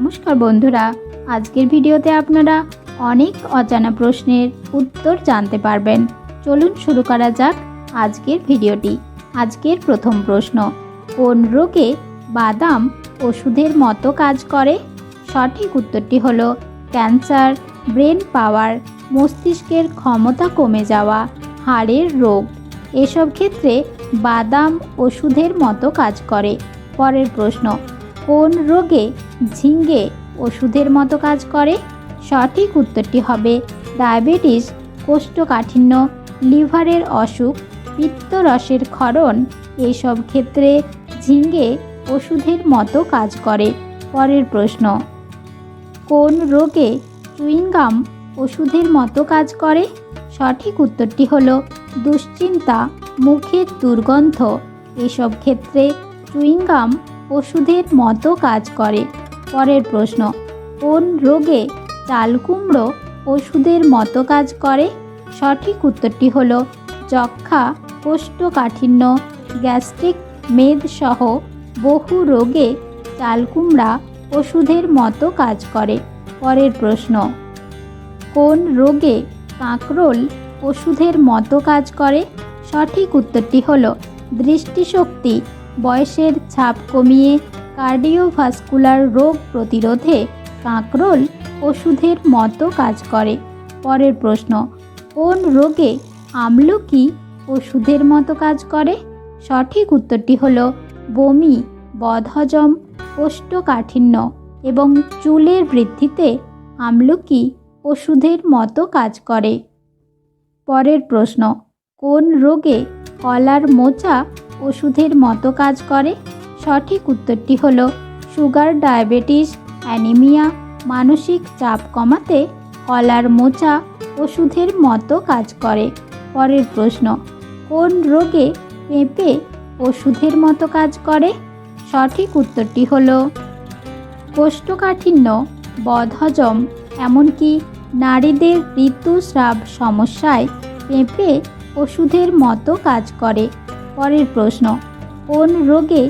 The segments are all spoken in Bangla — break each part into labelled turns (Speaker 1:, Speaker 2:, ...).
Speaker 1: নমস্কার বন্ধুরা, আজকের ভিডিওতে আপনারা অনেক অজানা প্রশ্নের উত্তর জানতে পারবেন। চলুন শুরু করা যাক আজকের ভিডিওটি। আজকের প্রথম প্রশ্ন, কোন রোগে বাদাম ওষুধের মতো কাজ করে? সঠিক উত্তরটি হলো ক্যান্সার, ব্রেন পাওয়ার, মস্তিষ্কের ক্ষমতা কমে যাওয়া, হাড়ের রোগ। এসব ক্ষেত্রে বাদাম ওষুধের মতো কাজ করে। পরের প্রশ্ন, কোন রোগে ঝিঙ্গে ওষুধের মতো কাজ করে? সঠিক উত্তরটি হবে ডায়াবেটিস, কোষ্ঠকাঠিন্য, লিভারের অসুখ, পিত্তরসের ক্ষরণ। এইসব ক্ষেত্রে ঝিঙ্গে ওষুধের মতো কাজ করে। পরের প্রশ্ন, কোন রোগে চুইংগাম ওষুধের মতো কাজ করে? সঠিক উত্তরটি হলো দুশ্চিন্তা, মুখের দুর্গন্ধ। এসব ক্ষেত্রে চুইংগাম ওষুধের মতো কাজ করে। পরের প্রশ্ন, কোন রোগে চালকুমড়ো ওষুধের মতো কাজ করে? সঠিক উত্তরটি হলো যক্ষ্মা, কোষ্ঠকাঠিন্য, গ্যাস্ট্রিক মেদসহ বহু রোগে চালকুমড়া ওষুধের মতো কাজ করে। পরের প্রশ্ন, কোন রোগে কাঁকরোল ওষুধের মতো কাজ করে? সঠিক উত্তরটি হলো দৃষ্টিশক্তি, বয়সের ছাপ কমিয়ে কার্ডিওভাস্কুলার রোগ প্রতিরোধে কাঁকরোল ওষুধের মতো কাজ করে। পরের প্রশ্ন, কোন রোগে আমলকি ওষুধের মতো কাজ করে? সঠিক উত্তরটি হলো বমি, বদহজম, কোষ্ঠকাঠিন্য এবং চুলের বৃদ্ধিতে আমলকি ওষুধের মতো কাজ করে। পরের প্রশ্ন, কোন রোগে কলার মোচা ওষুধের মতো কাজ করে? সঠিক উত্তরটি হলো সুগার, ডায়াবেটিস, অ্যানিমিয়া, মানসিক চাপ কমাতে কলার মোচা ওষুধের মতো কাজ করে। পরের প্রশ্ন, কোন রোগে পেঁপে ওষুধের মতো কাজ করে? সঠিক উত্তরটি হলো কোষ্ঠকাঠিন্য, বদহজম, এমনকি নারীদের ঋতুস্রাব সমস্যায় পেঁপে ওষুধের মতো কাজ করে। পরের প্রশ্ন, কোন রোগে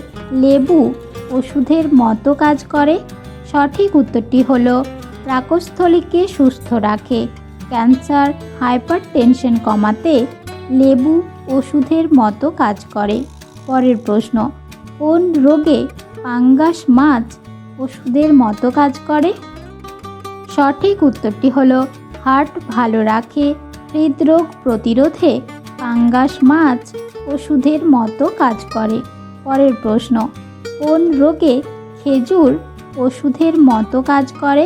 Speaker 1: লেবু ওষুধের মতো কাজ করে? সঠিক উত্তরটি হলো পাকস্থলীকে সুস্থ রাখে। ক্যান্সার, হাইপারটেনশন কমাতে লেবু ওষুধের মতো কাজ করে। পরের প্রশ্ন, কোন রোগে পাঙ্গাস মাছ ওষুধের মতো কাজ করে? সঠিক উত্তরটি হলো হার্ট ভালো রাখে, হৃদরোগ প্রতিরোধে পাঙ্গাস মাছ ওষুধের মতো কাজ করে। পরের প্রশ্ন, কোন রোগে খেজুর ওষুধের মতো কাজ করে?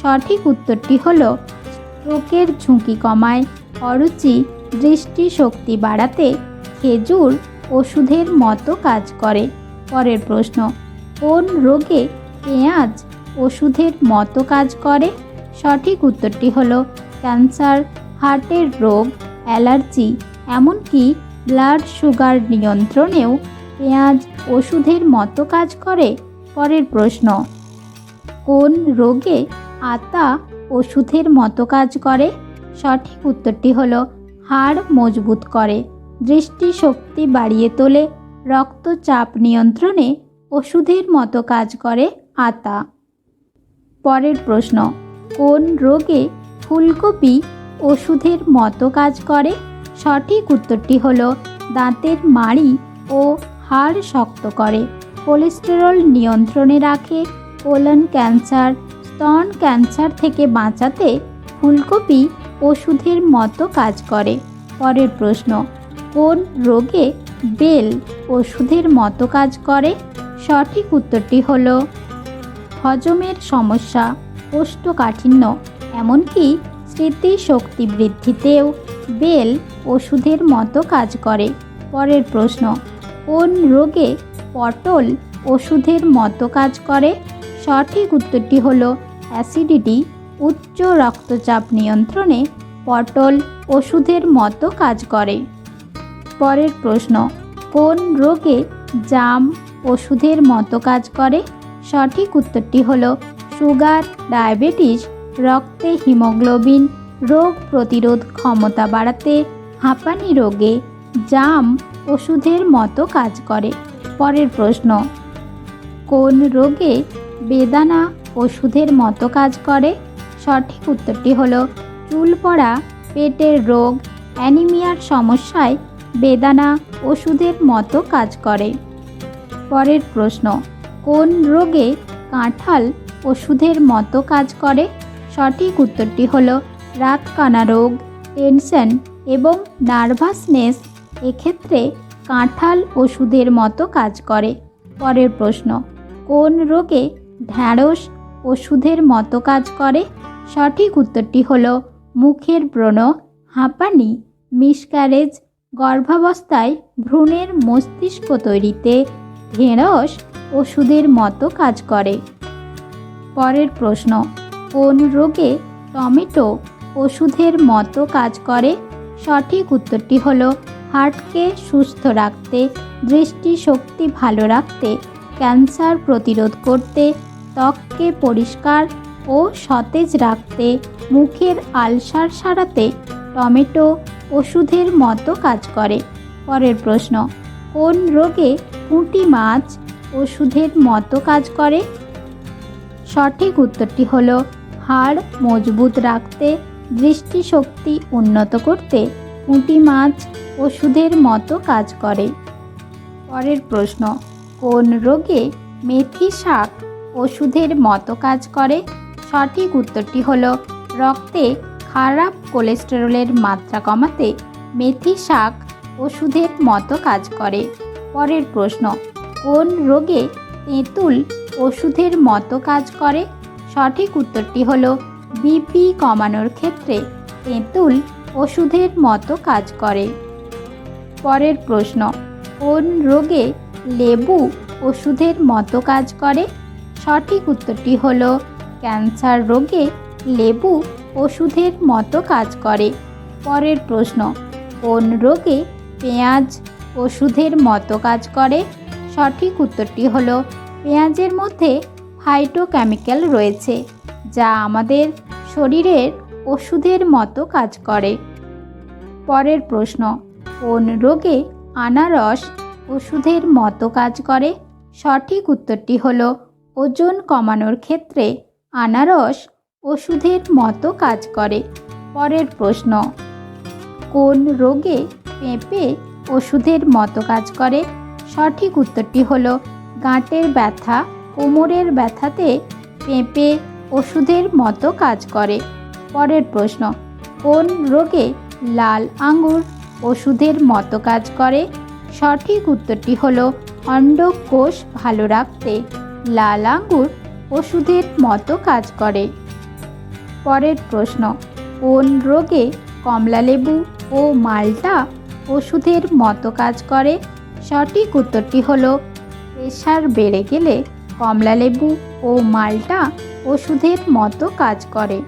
Speaker 1: সঠিক উত্তরটি হলো স্ট্রোকের ঝুঁকি কমায়, অরুচি, দৃষ্টিশক্তি বাড়াতে খেজুর ওষুধের মতো কাজ করে। পরের প্রশ্ন, কোন রোগে পেঁয়াজ ওষুধের মতো কাজ করে? সঠিক উত্তরটি হলো ক্যান্সার, হার্টের রোগ, অ্যালার্জি, এমনকি ব্লাড সুগার নিয়ন্ত্রণেও পেঁয়াজ ওষুধের মতো কাজ করে। পরের প্রশ্ন, কোন রোগে আতা ওষুধের মতো কাজ করে? সঠিক উত্তরটি হলো হাড় মজবুত করে, দৃষ্টিশক্তি বাড়িয়ে তোলে, রক্তচাপ নিয়ন্ত্রণে ওষুধের মতো কাজ করে আতা। পরের প্রশ্ন, কোন রোগে ফুলকপি ওষুধের মতো কাজ করে? সঠিক উত্তরটি হলো দাঁতের মাড়ি ও হাড় শক্ত করে, কোলেস্টেরল নিয়ন্ত্রণে রাখে, কোলন ক্যান্সার, স্তন ক্যান্সার থেকে বাঁচাতে ফুলকপি ওষুধের মতো কাজ করে। পরের প্রশ্ন, কোন রোগে বেল ওষুধের মতো কাজ করে? সঠিক উত্তরটি হলো হজমের সমস্যা, কোষ্ঠকাঠিন্য, এমনকি স্মৃতিশক্তি বৃদ্ধিতেও বেল ওষুধের মতো কাজ করে। পরের প্রশ্ন, কোন রোগে পটল ওষুধের মতো কাজ করে? সঠিক উত্তরটি হলো অ্যাসিডিটি, উচ্চ রক্তচাপ নিয়ন্ত্রণে পটল ওষুধের মতো কাজ করে। পরের প্রশ্ন, কোন রোগে জাম ওষুধের মতো কাজ করে? সঠিক উত্তরটি হলো সুগার, ডায়াবেটিস, রক্তে হিমোগ্লোবিন, রোগ প্রতিরোধ ক্ষমতা বাড়াতে হাঁপানি রোগে জাম ওষুধের মতো কাজ করে। পরের প্রশ্ন, কোন রোগে বেদানা ওষুধের মতো কাজ করে? সঠিক উত্তরটি হলো চুল পড়া, পেটের রোগ, অ্যানিমিয়ার সমস্যায় বেদানা ওষুধের মতো কাজ করে। পরের প্রশ্ন, কোন রোগে কাঁঠাল ওষুধের মতো কাজ করে? সঠিক উত্তরটি হলো রাতকানা রোগ, টেনশন এবং নার্ভাসনেস, এক্ষেত্রে কাঁঠাল ওষুধের মতো কাজ করে। পরের প্রশ্ন, কোন রোগে ঢ্যাঁড়স ওষুধের মতো কাজ করে? সঠিক উত্তরটি হলো মুখের ব্রণ, হাঁপানি, মিসক্যারেজ, গর্ভাবস্থায় ভ্রূণের মস্তিষ্ক তৈরিতে ঢেঁড়স ওষুধের মতো কাজ করে। পরের প্রশ্ন, কোন রোগে টমেটো ওষুধের মতো কাজ করে? সঠিক উত্তরটি হলো হার্টকে সুস্থ রাখতে, দৃষ্টিশক্তি ভালো রাখতে, ক্যান্সার প্রতিরোধ করতে, ত্বককে পরিষ্কার ও সতেজ রাখতে, মুখের আলসার সারাতে টমেটো ওষুধের মতো কাজ করে। পরের প্রশ্ন, কোন রোগে পুঁটি মাছ ওষুধের মতো কাজ করে? সঠিক উত্তরটি হলো হাড় মজবুত রাখতে, দৃষ্টিশক্তি উন্নত করতে পুঁটি মাছ ওষুধের মতো কাজ করে। পরের প্রশ্ন, কোন রোগে মেথি শাক ওষুধের মতো কাজ করে? সঠিক উত্তরটি হলো রক্তে খারাপ কোলেস্টেরলের মাত্রা কমাতে মেথি শাক ওষুধের মতো কাজ করে। পরের প্রশ্ন, কোন রোগে তেঁতুল ওষুধের মতো কাজ করে? সঠিক উত্তরটি হলো বিপি কমানোর ক্ষেত্রে তেঁতুল ওষুধের মতো কাজ করে। পরের প্রশ্ন, কোন রোগে লেবু ওষুধের মতো কাজ করে? সঠিক উত্তরটি হলো ক্যান্সার রোগে লেবু ওষুধের মতো কাজ করে। পরের প্রশ্ন, কোন রোগে পেঁয়াজ ওষুধের মতো কাজ করে? সঠিক উত্তরটি হলো পেঁয়াজের মধ্যে ফাইটোকেমিক্যাল রয়েছে যা আমাদের শরীরের ওষুধের মতো কাজ করে। পরের প্রশ্ন, কোন রোগে আনারস ওষুধের মতো কাজ করে? সঠিক উত্তরটি হলো ওজন কমানোর ক্ষেত্রে আনারস ওষুধের মতো কাজ করে। পরের প্রশ্ন, কোন রোগে পেঁপে ওষুধের মতো কাজ করে? সঠিক উত্তরটি হলো গাঁটের ব্যথা, কোমরের ব্যথাতে পেঁপে ওষুধের মতো কাজ করে। পরের প্রশ্ন, কোন রোগে লাল আঙুর ওষুধের মতো কাজ করে? সঠিক উত্তরটি হলো অন্ডকোষ ভালো রাখতে লাল আঙুর ওষুধের মতো কাজ করে। পরের প্রশ্ন, কোন রোগে কমলালেবু ও মাল্টা ওষুধের মতো কাজ করে? সঠিক উত্তরটি হলো প্রেশার বেড়ে গেলে কমলালেবু ও মাল্টা ওষুধের মতো কাজ করে।